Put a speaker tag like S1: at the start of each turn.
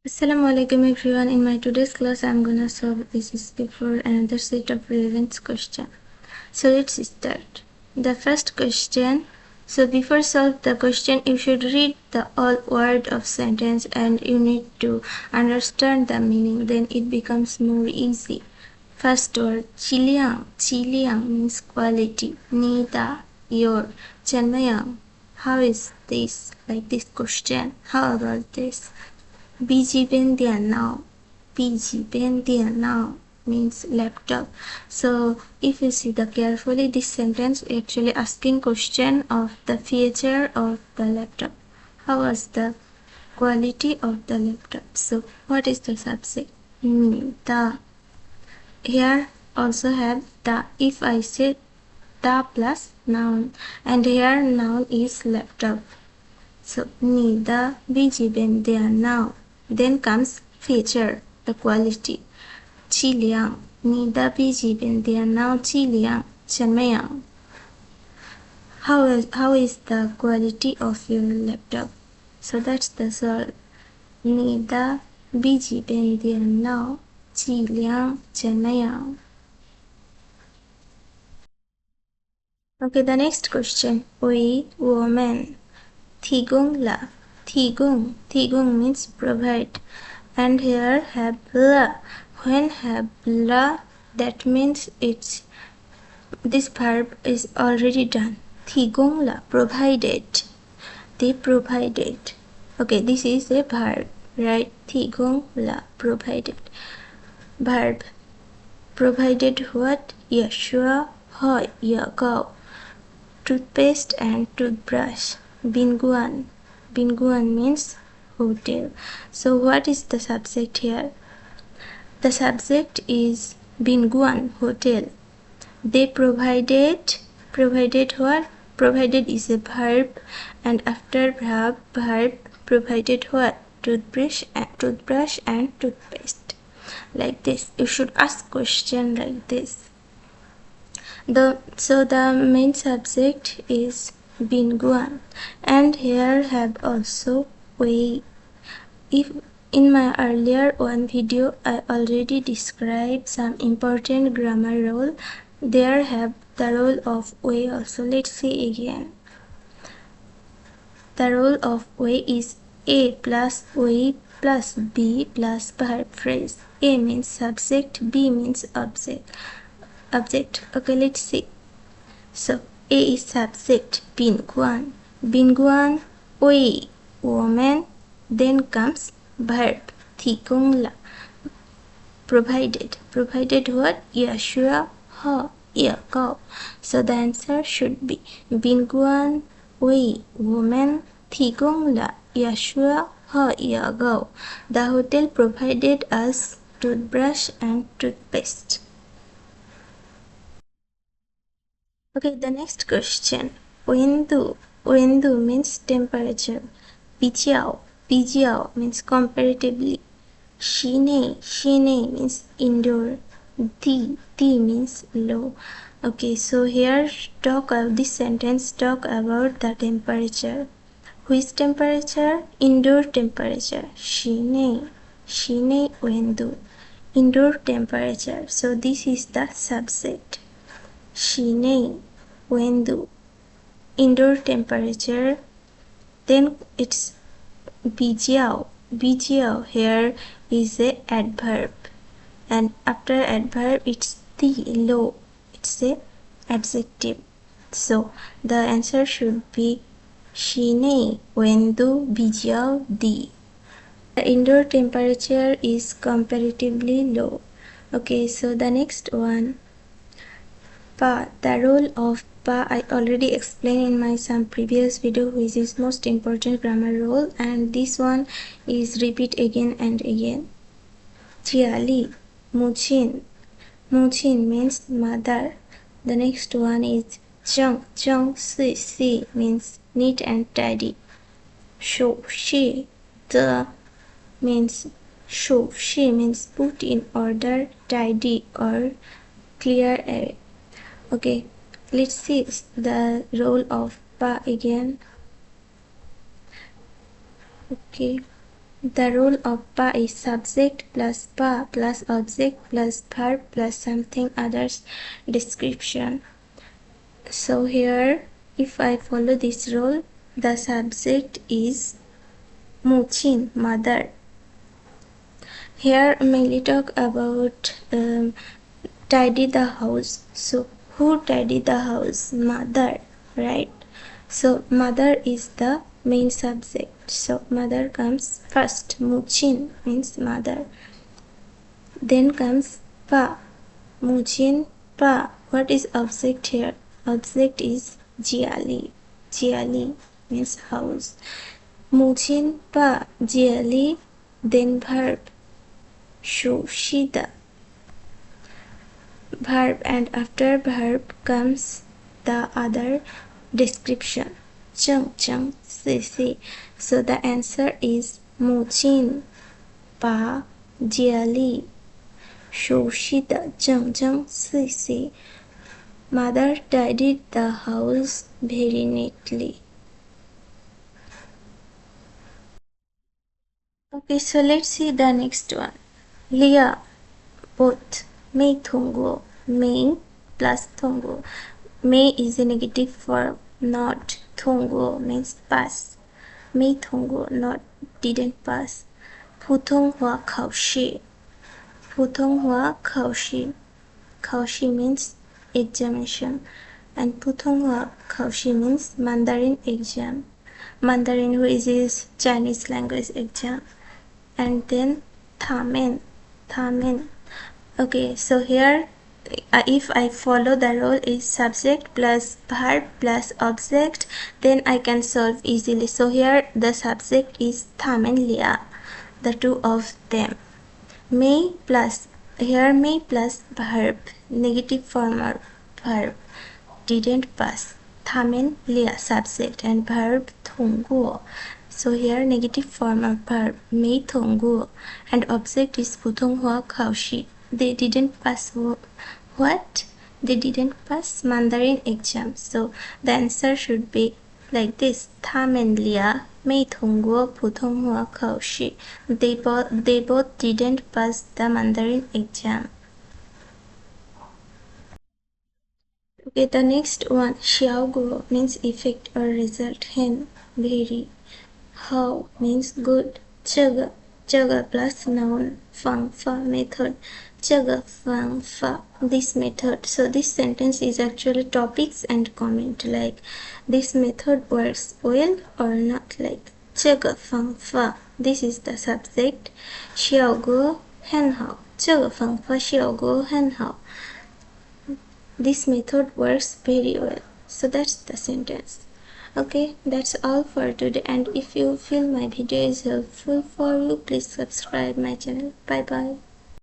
S1: Assalamualaikum everyone. In my today's class, I'm gonna solve HSK4 another set of relevance question. So let's start. The first question. So before solve the question, you should read the all word of sentence and you need to understand the meaning. Then it becomes more easy. First word, Chiliang. Chiliang means quality. Nida, your. Chenmayang. How is this? Like this question. How about this? 笔记本电脑 笔记本电脑 means laptop. So if you see the carefully this sentence actually asking question of the feature of the laptop. How was the quality of the laptop? So what is the subject? The. Here also have the. If I say the plus noun and here noun is laptop. So 你的笔记本电脑 then comes feature, the quality. 质量你的笔记本电脑质量怎么样 how is the quality of your laptop? So that's the solve. 你的笔记本电脑质量怎么样 Okay, the next question. 我们提供了提供 means provide and here have la. When have la, that means it's this verb is already done. 提供了 provided. They provided. Okay, this is a verb, right? 提供了 provided. Verb provided what? Yeah, sure. Ho, yeah, go. Toothpaste and toothbrush. Binguan. Binguan means hotel. So what is the subject here? The subject is Binguan hotel. They provided what? Provided is a verb and after verb provided what? Toothbrush and toothpaste. Like this. You should ask question like this. So the main subject is Binguan and here have also Wei. If in my earlier one video I already described some important grammar rule, there have the rule of Wei also. Let's see again. The rule of Wei is A plus Wei plus B plus verb phrase. A means subject, B means object. Okay, let's see. So A is subject, Binguan. Binguan, Wei, woman. Then comes verb, 提供了 provided. Provided what? Yeah, sure. Ho, yeah, go. So the answer should be Binguan, Wei, woman. 提供了 yeah, sure. Ho, yeah, go. The hotel provided us toothbrush and toothpaste. Okay, the next question. 温度 means temperature. 比较 means comparatively. 室内 means indoor. 低 means low. Okay, so here this sentence talk about the temperature. Which temperature? Indoor temperature. 室内温度 indoor temperature. So this is the subject. 室内温度 indoor temperature. Then it's 比较 here is a adverb and after adverb it's the low, it's a adjective. So the answer should be 室内温度比较低. The indoor temperature is comparatively low. Okay, so the next one. Pa, the role of pa I already explained in my some previous video, which is most important grammar rule, and this one is repeat again and again. Chiali, muchin means mother. The next one is si means neat and tidy. The means means put in order, tidy or clear away. Okay, let's see the role of pa again. Okay, The rule of pa is subject plus pa plus object plus verb plus something others description. So here, if I follow this rule, the subject is母亲, mother. Here mainly talk about tidy the house. So who tidy the house? Mother, right? So mother is the main subject. So mother comes first.母亲 means mother. Then comes pa. 母亲 pa. What is object here? Object is jiali. Jiali means house. 母亲 pa jiali. Then verb. 熟悉的 verb, and after verb comes the other description. 正正 cc. So the answer is 母亲把家里熟悉的正正 cc. Mother tidied the house very neatly. Okay, so let's see the next one. Lia, both. May thungo. May plus thungo. May is a negative form. Not. Thungo means pass. May thungo, not didn't pass. 普通话考试. 普通话考试. 考试 means examination. And 普通话考试 means Mandarin exam. Mandarin, which is Chinese language exam. And then Thamen. Okay, so here if I follow the rule is subject plus verb plus object, then I can solve easily. So here the subject is Thamen Lia, the two of them. May plus, here may plus verb, negative form of verb, didn't pass. Thamen Lia subject and verb thunguo. So here negative form of verb may thunguo and object is 普通话考试. They didn't pass what? They didn't pass Mandarin exam. So the answer should be like this. 他们俩没通过普通话考试. They both didn't pass the Mandarin exam. Okay, the next one. 效果 means effect or result. 很 very. How means good. 这个 plus noun. 方法 method. 这个方法 this method. So this sentence is actually topics and comment, like this method works well or not, like 这个方法 this is the subject. 效果很好，这个方法效果很好。This method works very well. So that's the sentence. Okay, that's all for today, and if you feel my video is helpful for you, please subscribe my channel. Bye bye.